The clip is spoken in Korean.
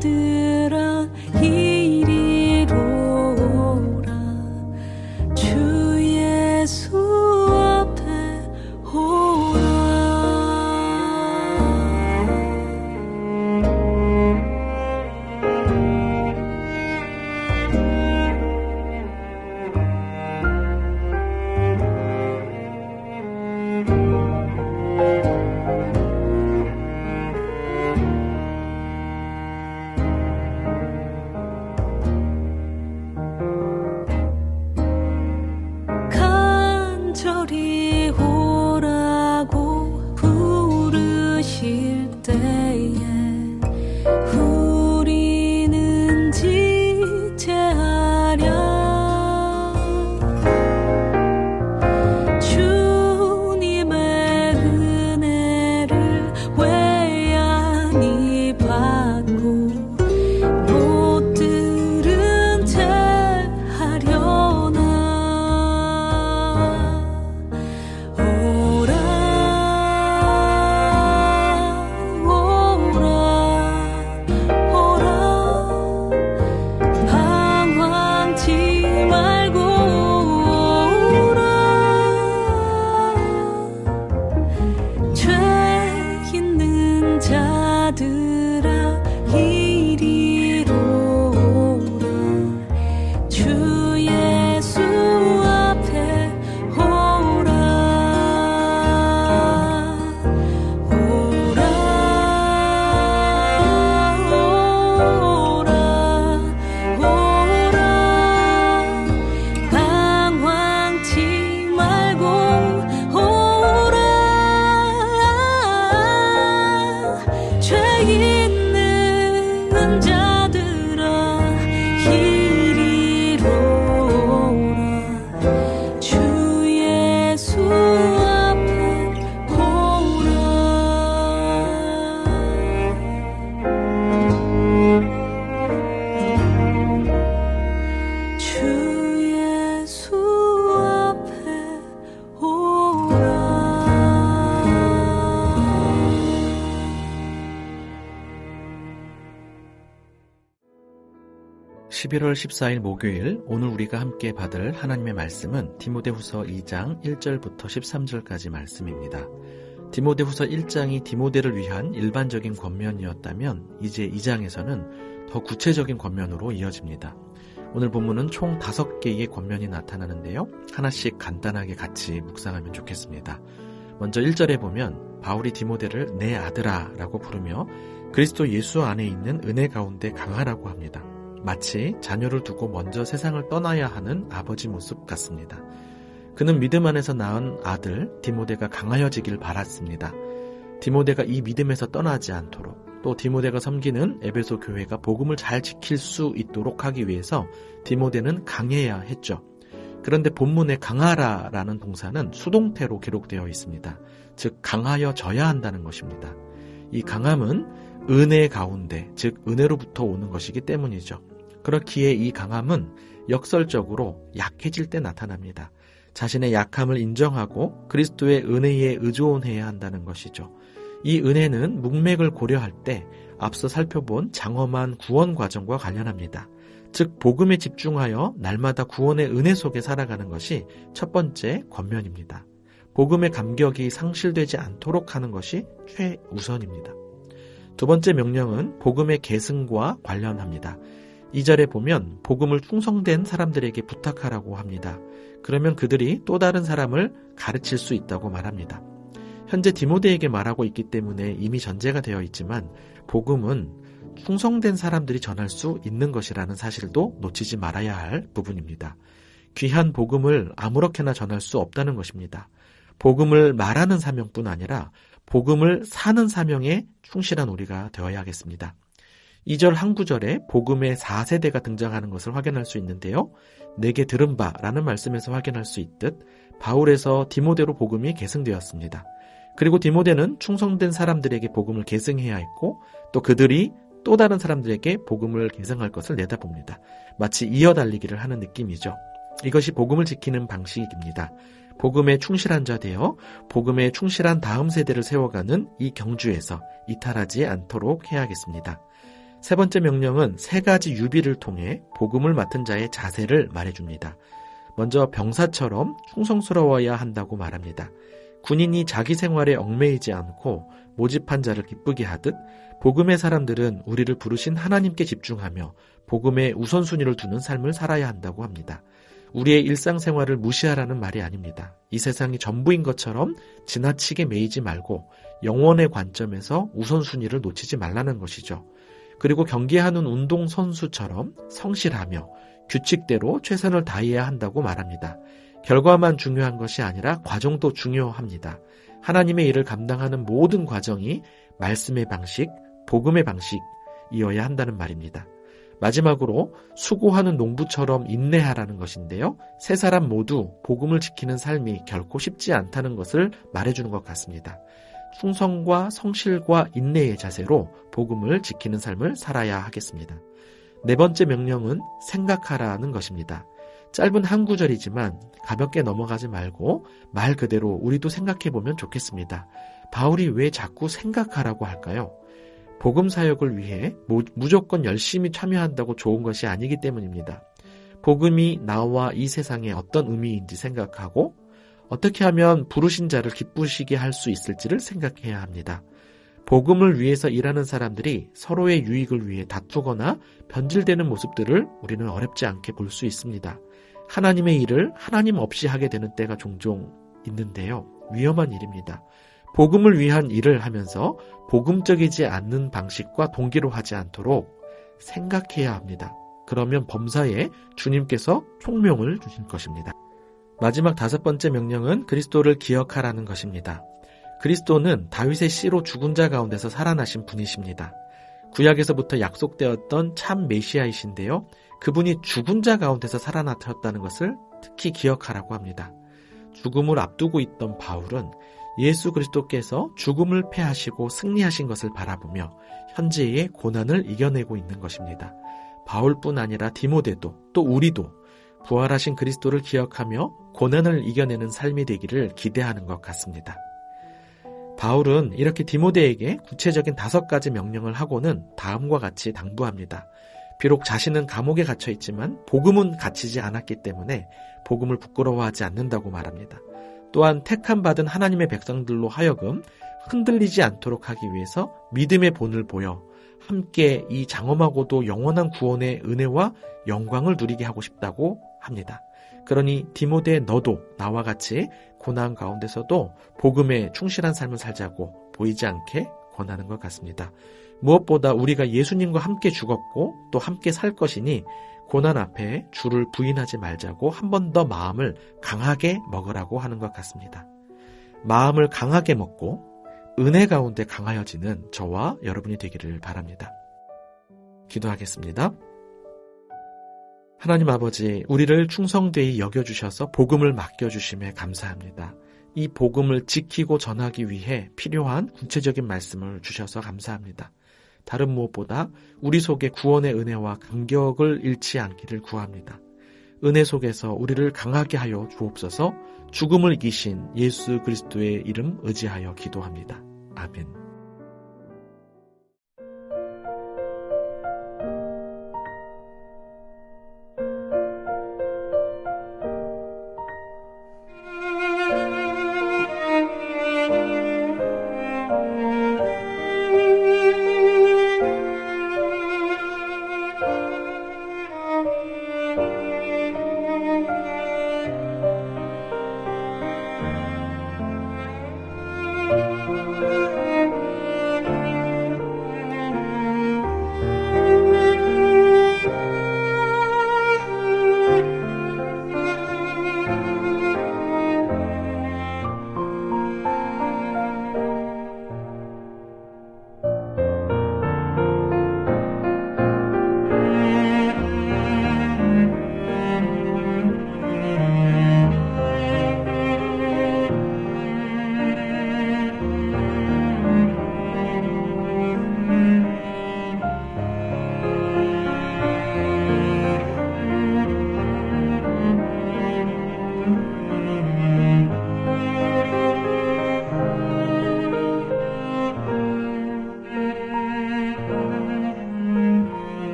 자들아 이리로 오라. 주 예수 앞에 오라. 간절히 오라고 부르실 때에 우리는 지체하랴. 주님의 은혜를 외양히 받고 못 들은 채 하려나. 오라 오라 방황치 말고 오라. 죄 있는 자들아 이리로 오라. 주 예수 앞에 오라. 오라 오라 방황치 말고 오라. 죄 있는 자들아 이리로 오라. 주 예수 앞에 오라. 주 예수 앞에 오라. 11월 14일 목요일, 오늘 우리가 함께 받을 하나님의 말씀은 디모데후서 2장 1절부터 13절까지 말씀입니다. 디모데후서 1장이 디모데를 위한 일반적인 권면이었다면 이제 2장에서는 더 구체적인 권면으로 이어집니다. 오늘 본문은 총 5개의 권면이 나타나는데요. 하나씩 간단하게 같이 묵상하면 좋겠습니다. 먼저 1절에 보면 바울이 디모데를 내 아들아 라고 부르며 그리스도 예수 안에 있는 은혜 가운데 강하라고 합니다. 마치 자녀를 두고 먼저 세상을 떠나야 하는 아버지 모습 같습니다. 그는 믿음 안에서 낳은 아들 디모데가 강하여지길 바랐습니다. 디모데가 이 믿음에서 떠나지 않도록, 또 디모데가 섬기는 에베소 교회가 복음을 잘 지킬 수 있도록 하기 위해서 디모데는 강해야 했죠. 그런데 본문에 강하라라는 동사는 수동태로 기록되어 있습니다. 즉 강하여져야 한다는 것입니다. 이 강함은 은혜 가운데, 즉 은혜로부터 오는 것이기 때문이죠. 그렇기에 이 강함은 역설적으로 약해질 때 나타납니다. 자신의 약함을 인정하고 그리스도의 은혜에 의존해야 한다는 것이죠. 이 은혜는 문맥을 고려할 때 앞서 살펴본 장엄한 구원 과정과 관련합니다. 즉 복음에 집중하여 날마다 구원의 은혜 속에 살아가는 것이 첫 번째 권면입니다. 복음의 감격이 상실되지 않도록 하는 것이 최우선입니다. 두 번째 명령은 복음의 계승과 관련합니다. 2절에 보면 복음을 충성된 사람들에게 부탁하라고 합니다. 그러면 그들이 또 다른 사람을 가르칠 수 있다고 말합니다. 현재 디모데에게 말하고 있기 때문에 이미 전제가 되어 있지만 복음은 충성된 사람들이 전할 수 있는 것이라는 사실도 놓치지 말아야 할 부분입니다. 귀한 복음을 아무렇게나 전할 수 없다는 것입니다. 복음을 말하는 사명뿐 아니라 복음을 사는 사명에 충실한 우리가 되어야겠습니다. 2절 한 구절에 복음의 4세대가 등장하는 것을 확인할 수 있는데요. 내게 들은 바라는 말씀에서 확인할 수 있듯 바울에서 디모데로 복음이 계승되었습니다. 그리고 디모데는 충성된 사람들에게 복음을 계승해야 했고 또 그들이 또 다른 사람들에게 복음을 계승할 것을 내다봅니다. 마치 이어달리기를 하는 느낌이죠. 이것이 복음을 지키는 방식입니다. 복음에 충실한 자 되어 복음에 충실한 다음 세대를 세워가는 이 경주에서 이탈하지 않도록 해야겠습니다. 세 번째 명령은 세 가지 유비를 통해 복음을 맡은 자의 자세를 말해줍니다. 먼저 병사처럼 충성스러워야 한다고 말합니다. 군인이 자기 생활에 얽매이지 않고 모집한 자를 기쁘게 하듯 복음의 사람들은 우리를 부르신 하나님께 집중하며 복음의 우선순위를 두는 삶을 살아야 한다고 합니다. 우리의 일상생활을 무시하라는 말이 아닙니다. 이 세상이 전부인 것처럼 지나치게 매이지 말고 영원의 관점에서 우선순위를 놓치지 말라는 것이죠. 그리고 경기하는 운동선수처럼 성실하며 규칙대로 최선을 다해야 한다고 말합니다. 결과만 중요한 것이 아니라 과정도 중요합니다. 하나님의 일을 감당하는 모든 과정이 말씀의 방식, 복음의 방식이어야 한다는 말입니다. 마지막으로 수고하는 농부처럼 인내하라는 것인데요. 세 사람 모두 복음을 지키는 삶이 결코 쉽지 않다는 것을 말해주는 것 같습니다. 충성과 성실과 인내의 자세로 복음을 지키는 삶을 살아야 하겠습니다. 네 번째 명령은 생각하라는 것입니다. 짧은 한 구절이지만 가볍게 넘어가지 말고 말 그대로 우리도 생각해보면 좋겠습니다. 바울이 왜 자꾸 생각하라고 할까요? 복음 사역을 위해 무조건 열심히 참여한다고 좋은 것이 아니기 때문입니다. 복음이 나와 이 세상에 어떤 의미인지 생각하고 어떻게 하면 부르신 자를 기쁘시게 할 수 있을지를 생각해야 합니다. 복음을 위해서 일하는 사람들이 서로의 유익을 위해 다투거나 변질되는 모습들을 우리는 어렵지 않게 볼 수 있습니다. 하나님의 일을 하나님 없이 하게 되는 때가 종종 있는데요. 위험한 일입니다. 복음을 위한 일을 하면서 복음적이지 않는 방식과 동기로 하지 않도록 생각해야 합니다. 그러면 범사에 주님께서 총명을 주실 것입니다. 마지막 다섯 번째 명령은 그리스도를 기억하라는 것입니다. 그리스도는 다윗의 씨로 죽은 자 가운데서 살아나신 분이십니다. 구약에서부터 약속되었던 참 메시아이신데요. 그분이 죽은 자 가운데서 살아나셨다는 것을 특히 기억하라고 합니다. 죽음을 앞두고 있던 바울은 예수 그리스도께서 죽음을 패하시고 승리하신 것을 바라보며 현재의 고난을 이겨내고 있는 것입니다. 바울뿐 아니라 디모데도 또 우리도 부활하신 그리스도를 기억하며 고난을 이겨내는 삶이 되기를 기대하는 것 같습니다. 바울은 이렇게 디모데에게 구체적인 5가지 명령을 하고는 다음과 같이 당부합니다. 비록 자신은 감옥에 갇혀 있지만 복음은 갇히지 않았기 때문에 복음을 부끄러워하지 않는다고 말합니다. 또한 택함 받은 하나님의 백성들로 하여금 흔들리지 않도록 하기 위해서 믿음의 본을 보여 함께 이 장엄하고도 영원한 구원의 은혜와 영광을 누리게 하고 싶다고 합니다. 그러니 디모데 너도 나와 같이 고난 가운데서도 복음에 충실한 삶을 살자고 보이지 않게 권하는 것 같습니다. 무엇보다 우리가 예수님과 함께 죽었고 또 함께 살 것이니 고난 앞에 주를 부인하지 말자고 한 번 더 마음을 강하게 먹으라고 하는 것 같습니다. 마음을 강하게 먹고 은혜 가운데 강하여지는 저와 여러분이 되기를 바랍니다. 기도하겠습니다. 하나님 아버지, 우리를 충성되이 여겨주셔서 복음을 맡겨주심에 감사합니다. 이 복음을 지키고 전하기 위해 필요한 구체적인 말씀을 주셔서 감사합니다. 다른 무엇보다 우리 속에 구원의 은혜와 감격을 잃지 않기를 구합니다. 은혜 속에서 우리를 강하게 하여 주옵소서. 죽음을 이기신 예수 그리스도의 이름 의지하여 기도합니다. 아멘.